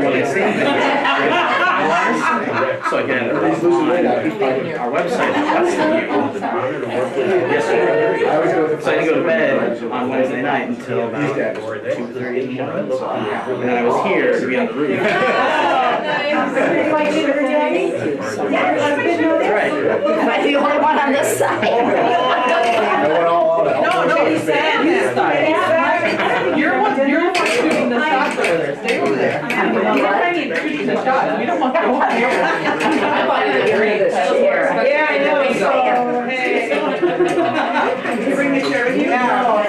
when I say things. So I can on our website request you. Yes, sir. So I didn't go to bed on Wednesday night until about 2:30 in the morning. And then I was here to be on the roof. That's right. Am I the only one on this side? No, he's saying this side. You're the one shooting the shots over there. Stay over there. You're shooting the shots. We don't want to watch you. Yeah, I know. So, hey. Did you bring the chair with you? Yeah.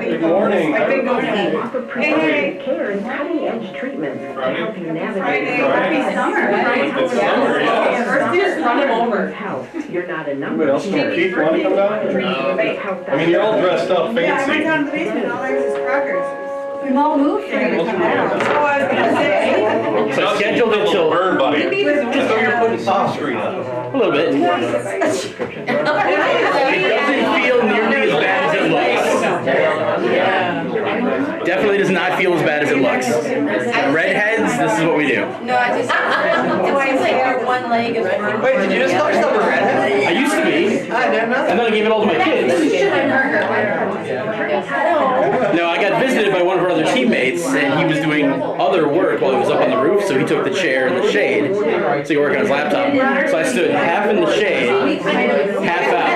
Good morning. Hey. Care and cutting-edge treatments to help you navigate Happy summer. It's summer, yeah. First, just run him over. health. You're not a number. Anybody else from Keith want to come down? I mean, you're all dressed up Yeah, I went fancy. down to the basement, all there was is crackers. We've all moved for you to come out. Oh, I was gonna say. So I scheduled it till Burn, buddy. Maybe Just so you're putting soft screen up. a little bit. It doesn't feel nearly as bad as it looks. Definitely does not feel as bad as it looks. Redheads, this is what we do. No, I just, it seems like your one leg is burned. Wait, did you just call yourself a redhead? I used to be, I didn't know and then I gave it all to my kids. No, I got visited by one of our other teammates, and he was doing other work while he was up on the roof, so he took the chair in the shade so he could work on his laptop. So I stood half in the shade, half out.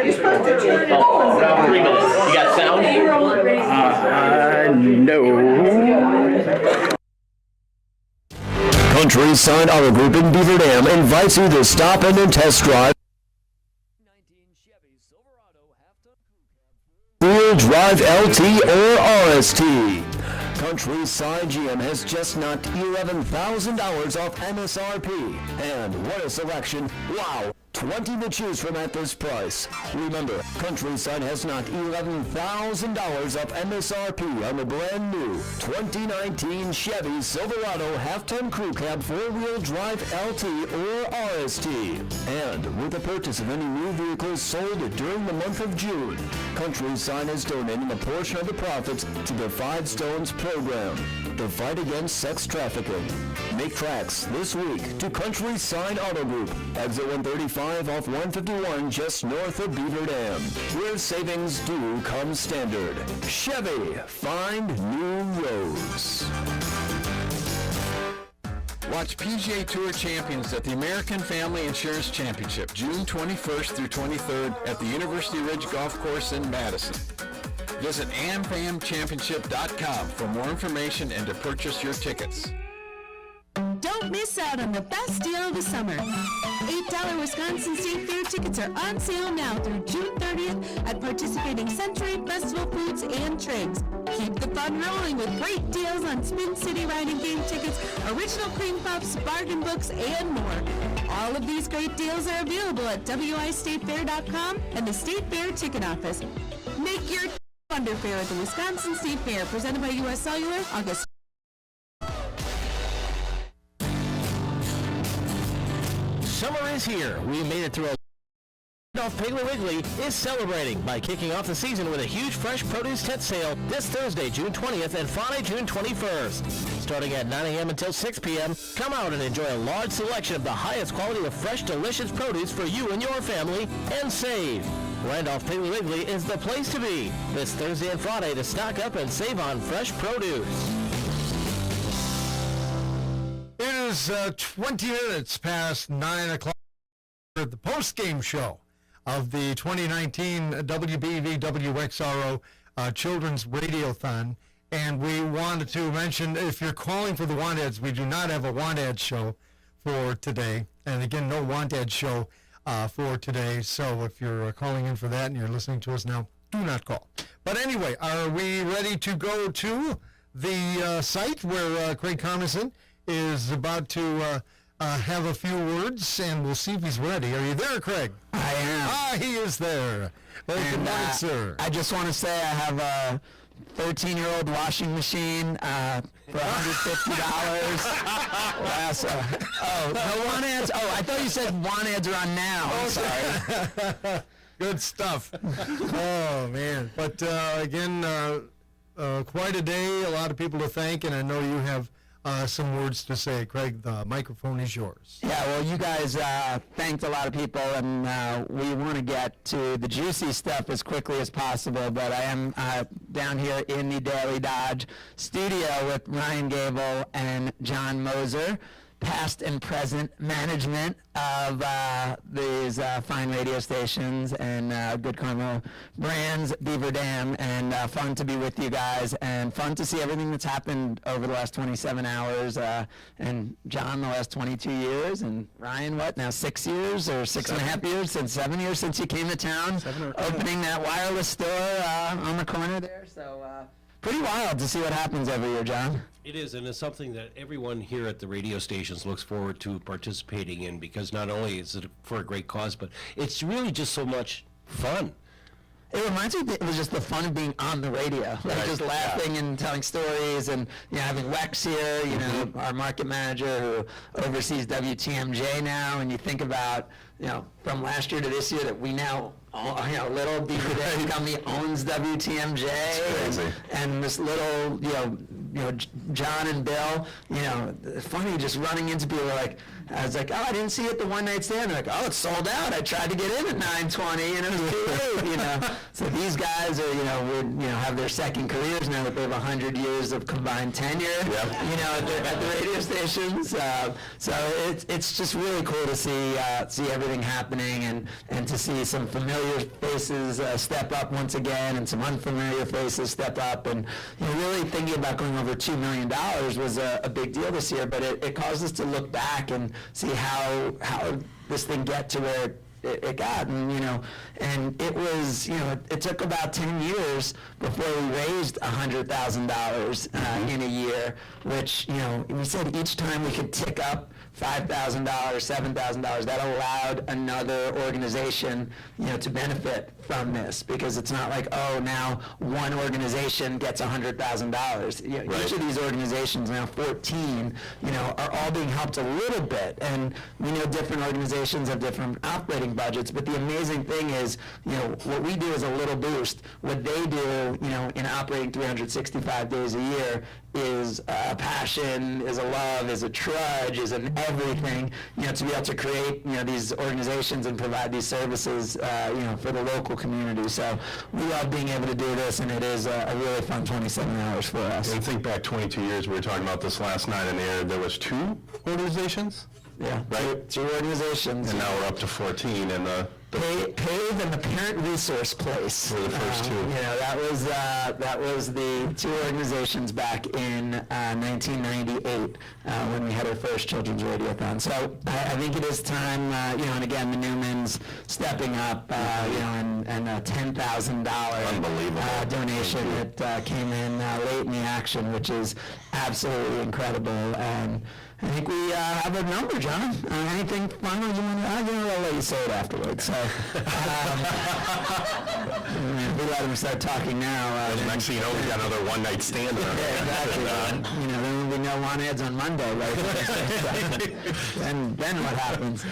You're supposed to turn it on. 3 minutes. You got sound? No. Countryside Auto Group in Beaver Dam invites you to stop in and test drive 19 Chevy Silverado half-ton wheel drive LT or RST. Countryside GM has just knocked $11,000 off MSRP. And what a selection. Wow! 20 to choose from at this price. Remember, Countryside has knocked $11,000 off MSRP on the brand new 2019 Chevy Silverado half-ton crew cab 4-wheel drive LT or RST. And with the purchase of any new vehicles sold during the month of June, Countryside is donating a portion of the profits to the Five Stones program, the fight against sex trafficking. Make tracks this week to Countryside Auto Group, exit 135 off 151 just north of Beaver Dam, where savings do come standard. Chevy, find new roads. Watch PGA Tour champions at the American Family Insurance Championship, June 21st through 23rd at the University Ridge Golf Course in Madison. Visit amfamchampionship.com for more information and to purchase your tickets. Don't miss out on the best deal of the summer. $8 Wisconsin State Fair tickets are on sale now through June 30th at participating Century Festival Foods and Triggs. Keep the fun rolling with great deals on Spin City Riding Game tickets, original cream puffs, bargain books, and more. All of these great deals are available at wistatefair.com and the State Fair Ticket Office. Make your Thunder Fair at the Wisconsin State Fair, presented by U.S. Cellular, August. Summer is here. We made it through a Off Piggly Wiggly is celebrating by kicking off the season with a huge fresh produce tent sale this Thursday, June 20th and Friday, June 21st. Starting at 9 a.m. until 6 p.m., come out and enjoy a large selection of the highest quality of fresh, delicious produce for you and your family and save. Randolph Piggly Wiggly is the place to be this Thursday and Friday to stock up and save on fresh produce. It is 20 minutes past 9 o'clock for the post-game show of the 2019 WBV WXRO Children's Radiothon. And we wanted to mention, if you're calling for the Want Ads, we do not have a Want Ad show for today. And again, no Want Ad show for today. So if you're calling in for that and you're listening to us now, do not call. But anyway, are we ready to go to the site where Craig Carmison is about to have a few words, and we'll see if he's ready. Are you there, Craig? I am. He is there. Well, good morning, sir. I just want to say I have 13-year-old washing machine for $150. No want ads? Oh, I thought you said want ads are on now. I'm sorry. Good stuff. Oh, man. But again, quite a day, a lot of people to thank, and I know you have some words to say. Craig, the microphone is yours. Yeah, well, you guys thanked a lot of people, and we want to get to the juicy stuff as quickly as possible, but I am down here in the Daily Dodge studio with Ryan Gable and John Moser, past and present management of these fine radio stations and Good Karma Brands, Beaver Dam, and fun to be with you guys and fun to see everything that's happened over the last 27 hours and John the last 22 years and Ryan, what, now 6 years or 6.5 years, since 7 years since you came to town, opening that wireless store on the corner there, so pretty wild to see what happens every year, John. It is, and it's something that everyone here at the radio stations looks forward to participating in, because not only is it for a great cause, but it's really just so much fun. It reminds me that it was just the fun of being on the radio, like just laughing and telling stories, and having Wex here, our market manager who oversees WTMJ now, and you think about from last year to this year that we now little Beaver Dam company owns WTMJ, and this little John and Bill, funny just running into people like, I was like, oh, I didn't see it the one night stand. They're like, oh, it's sold out. I tried to get in at 9:20 and it was too late, So these guys are, would have their second careers now that they have 100 years of combined tenure, at the radio stations. So it's just really cool to see everything happening and to see some familiar faces step up once again and some unfamiliar faces step up, and really thinking about going over $2 million was a big deal this year, but it caused us to look back and see how this thing get to where it got, and it was, it took about 10 years before we raised $100,000 in a year, which, we said each time we could tick up $5,000, $7,000, that allowed another organization, to benefit from this, because it's not like, oh, now one organization gets $100,000. Each of these organizations, now 14, are all being helped a little bit, and we know different organizations have different operating budgets, but the amazing thing is, what we do is a little boost. What they do, in operating 365 days a year is a passion, is a love, is a trudge, is an everything, to be able to create, these organizations and provide these services, for the local community. So we love being able to do this, and it is a really fun 27 hours for us. And think back 22 years, we were talking about this last night in the air, there was 2 organizations? Yeah, right? Two organizations. And now we're up to 14, and PAVE and the Parent Resource Place were the first 2. That was the 2 organizations back in 1998 when we had our first Children's Radiothon. So I think it is time, and again, the Newmans stepping up, and a $10,000 donation that came in late in the action, which is absolutely incredible. And I think we have a number, John. Anything final you want to add? I'll let you say it afterwards. So, if we let him start talking now. Next thing you know, we got another one-night stand. Yeah, exactly. There will be no want ads on Monday, right? then what happens?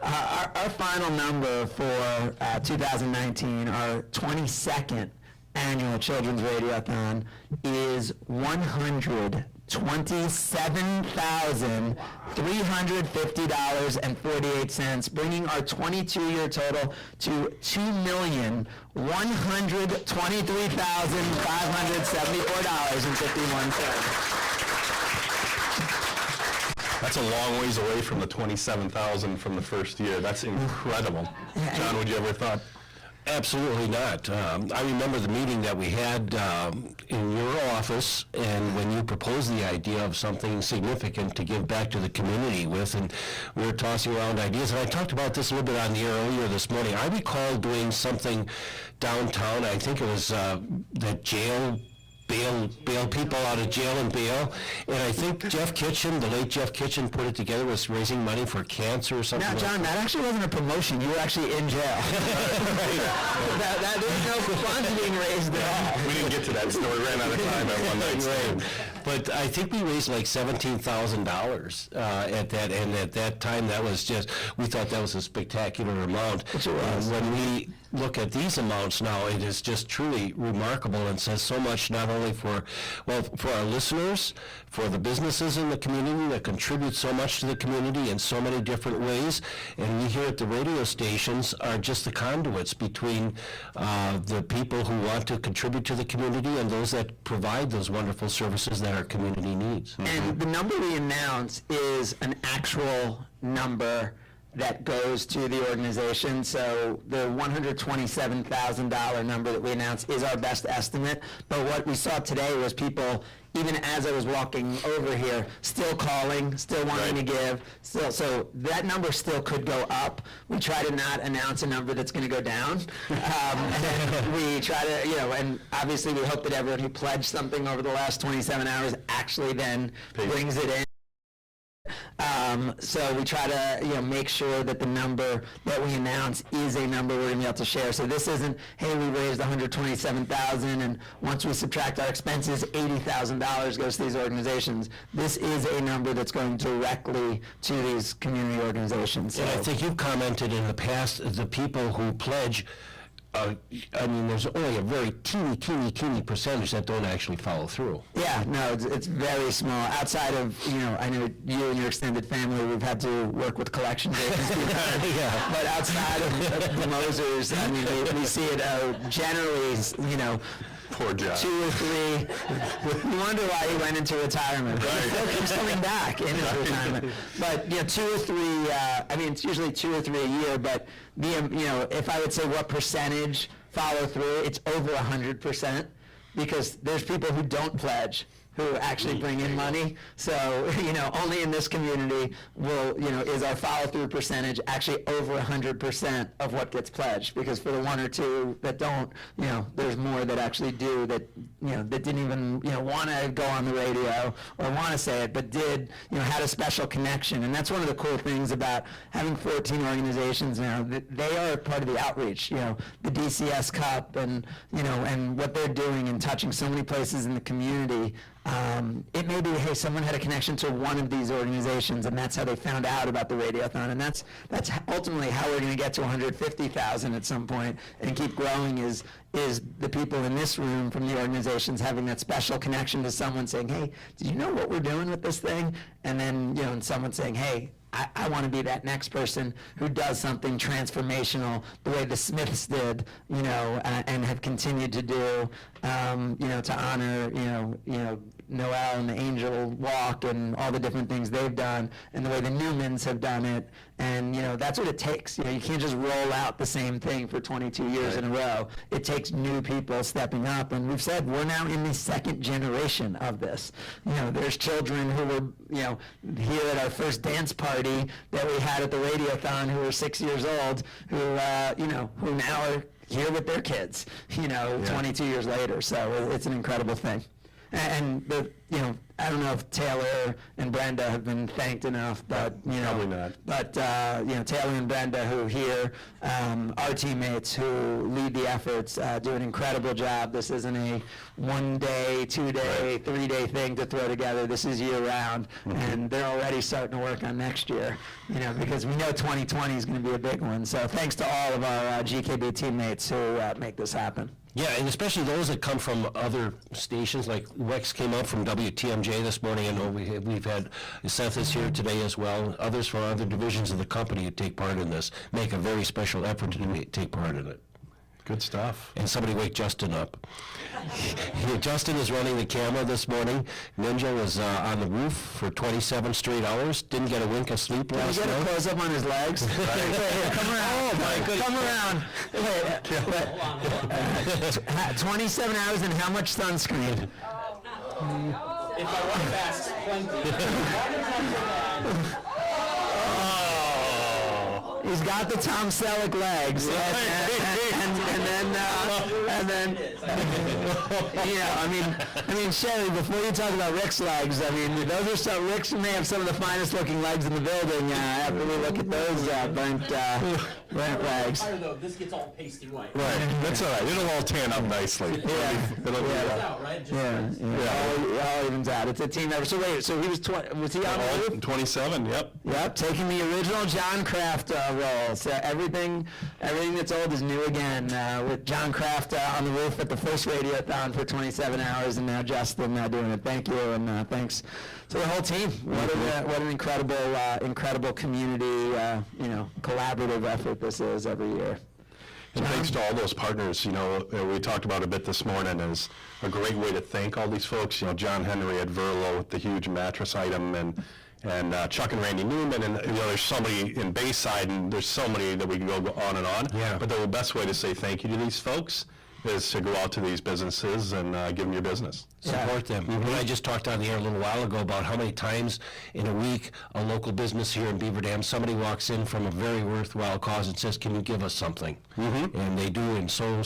Our final number for 2019, our 22nd annual Children's Radiothon, is $127,350.48, bringing our 22-year total to $2,123,574.51. That's a long ways away from the 27,000 from the first year. That's incredible. John, would you ever thought? Absolutely not. I remember the meeting that we had in your office, and when you proposed the idea of something significant to give back to the community with, and we were tossing around ideas, and I talked about this a little bit on the air earlier this morning. I recall doing something downtown. I think it was that jail bail people out of jail and bail. And I think Jeff Kitchen, the late Jeff Kitchen, put it together, was raising money for cancer or something. Now, John, that actually wasn't a promotion. You were actually in jail. There's no funds being raised at all. We didn't get to that, so we ran out of time at one night. Right. But I think we raised like $17,000 at that, and at that time, that was just, we thought that was a spectacular amount. When we look at these amounts now, it is just truly remarkable and says so much not only for our listeners, for the businesses in the community that contribute so much to the community in so many different ways, and we here at the radio stations are just the conduits between the people who want to contribute to the community and those that provide those wonderful services that our community needs. And the number we announce is an actual number that goes to the organization. So the $127,000 number that we announced is our best estimate. But what we saw today was people, even as I was walking over here, still calling, still wanting to give. So that number still could go up. We try to not announce a number that's going to go down. And we try to, and obviously we hope that everyone who pledged something over the last 27 hours actually then brings it in. So we try to, make sure that the number that we announce is a number we're going to be able to share. So this isn't, hey, we raised $127,000 and once we subtract our expenses, $80,000 goes to these organizations. This is a number that's going directly to these community organizations. And I think you've commented in the past, the people who pledge, there's only a very teeny percentage that don't actually follow through. Yeah, no, it's very small. Outside of, I know you and your extended family, we've had to work with collections agencies. Yeah. But outside of the Mosers, we see it generally, Poor John. 2 or 3. You wonder why he went into retirement. But he still keeps coming back in his retirement. But 2 or 3. It's usually 2 or 3 a year. But if I would say what percentage follow through, it's over 100%. Because there's people who don't pledge, who actually bring in money. So, only in this community is our follow-through percentage actually over 100% of what gets pledged. Because for the 1 or 2 that don't, there's more that actually do that, that didn't even, want to go on the radio or want to say it, but did, had a special connection. And that's one of the cool things about having 14 organizations now. They are part of the outreach, the DCS Cup and, and what they're doing and touching so many places in the community. It may be, hey, someone had a connection to one of these organizations, and that's how they found out about the Radiothon, and that's ultimately how we're going to get to 150,000 at some point and keep growing. Is the people in this room from the organizations having that special connection to someone saying, hey, did you know what we're doing with this thing? And then and someone saying, hey, I want to be that next person who does something transformational the way the Smiths did, and have continued to do, to honor, Noel and the Angel Walk and all the different things they've done, and the way the Newmans have done it. And, that's what it takes. You can't just roll out the same thing for 22 years in a row. It takes new people stepping up. And we've said we're now in the second generation of this. There's children who were, here at our first dance party that we had at the Radiothon who were 6 years old, who now are here with their kids, 22 years later. So it's an incredible thing. And I don't know if Taylor and Brenda have been thanked enough, but Probably not. But Taylor and Brenda, who here, our teammates who lead the efforts, do an incredible job. This isn't a 1 day, 2 day, 3 day thing to throw together. This is year round, and they're already starting to work on next year. Because we know 2020 is going to be a big one. So thanks to all of our GKB teammates who make this happen. Yeah, and especially those that come from other stations, like Wex came up from WTMJ this morning. I know we've had Seth is here today as well. Others from other divisions of the company who take part in this make a very special effort to take part in it. Good stuff. And somebody wake Justin up. Justin is running the camera this morning. Ninja was on the roof for 27 straight hours. Didn't get a wink of sleep last night. Can we get a close-up on his legs? Come around. Oh, my goodness. Come around. 27 hours and how much sunscreen? If I run fast, plenty. He's got the Tom Selleck legs, and then, I mean, Sherry, before you talk about Rick's legs, I mean, those are some. Rick may have some of the finest looking legs in the building. After we look at those burnt legs. Though, this gets all pasty white. Right, that's all right. It'll all tan up nicely. It'll be Out, right? Just All evens out. It's a team effort. So wait, so he was was he on the roof? 27, yep. Yep, taking the original John Kraft role. So everything that's old is new again. With John Kraft on the roof at the first Radiothon for 27 hours, and now Justin doing it. Thank you, and thanks to the whole team. What an incredible community, collaborative effort this is every year. And thanks to all those partners, we talked about a bit this morning as a great way to thank all these folks. John Henry at Verlo with the huge mattress item, and Chuck and Randy Newman, and there's so many in Bayside, and there's so many that we can go on and on. Yeah. But the best way to say thank you to these folks is to go out to these businesses and give them your business. Support them. I just talked on the air a little while ago about how many times in a week a local business here in Beaver Dam, somebody walks in from a very worthwhile cause and says, "Can you give us something?" And they do in so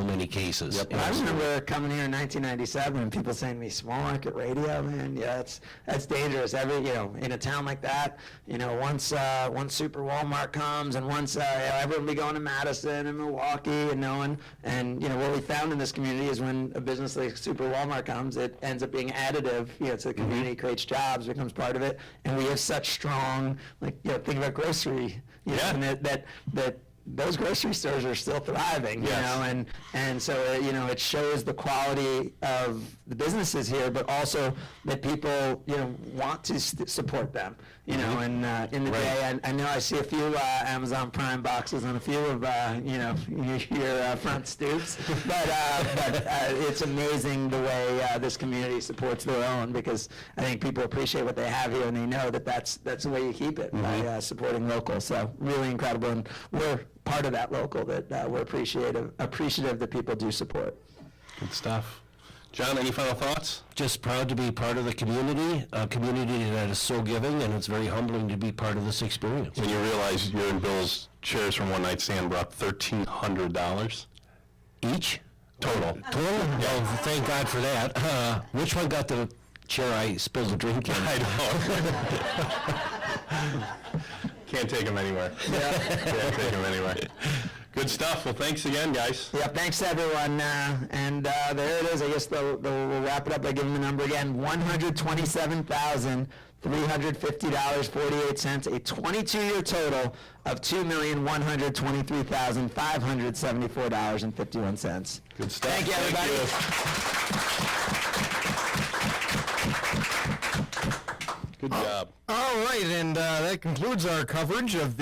many cases. Yep. I remember coming here in 1997 and people saying to me, "Small market radio, man, yeah, that's dangerous." In a town like that, once Super Walmart comes, and once everyone will be going to Madison and Milwaukee and knowing, and what we found in this community is when a business like Super Walmart comes, it ends up being additive, to the community, creates jobs, becomes part of it, and we have such strong, think about grocery, and that those grocery stores are still thriving, and so it shows the quality of the businesses here, but also that people want to support them, and in the day, I know I see a few Amazon Prime boxes on a few of your front stoops, but it's amazing the way this community supports their own, because I think people appreciate what they have here, and they know that that's the way you keep it, by supporting local. So really incredible, and we're part of that local that we're appreciative that people do support. Good stuff. John, any final thoughts? Just proud to be part of the community, a community that is so giving, and it's very humbling to be part of this experience. When you realize your and Bill's chairs from One Night Stand brought $1,300 each? Total. Well, thank God for that. Which one got the chair I spilled the drink in? I know. Can't take them anywhere. Can't take them anywhere. Good stuff. Well, thanks again, guys. Yeah, thanks everyone. And there it is. I guess we'll wrap it up by giving the number again: $127,350.48. A 22-year total of $2,123,574.51. Good stuff. Thank you, everybody. Good job. All right, and that concludes our coverage of the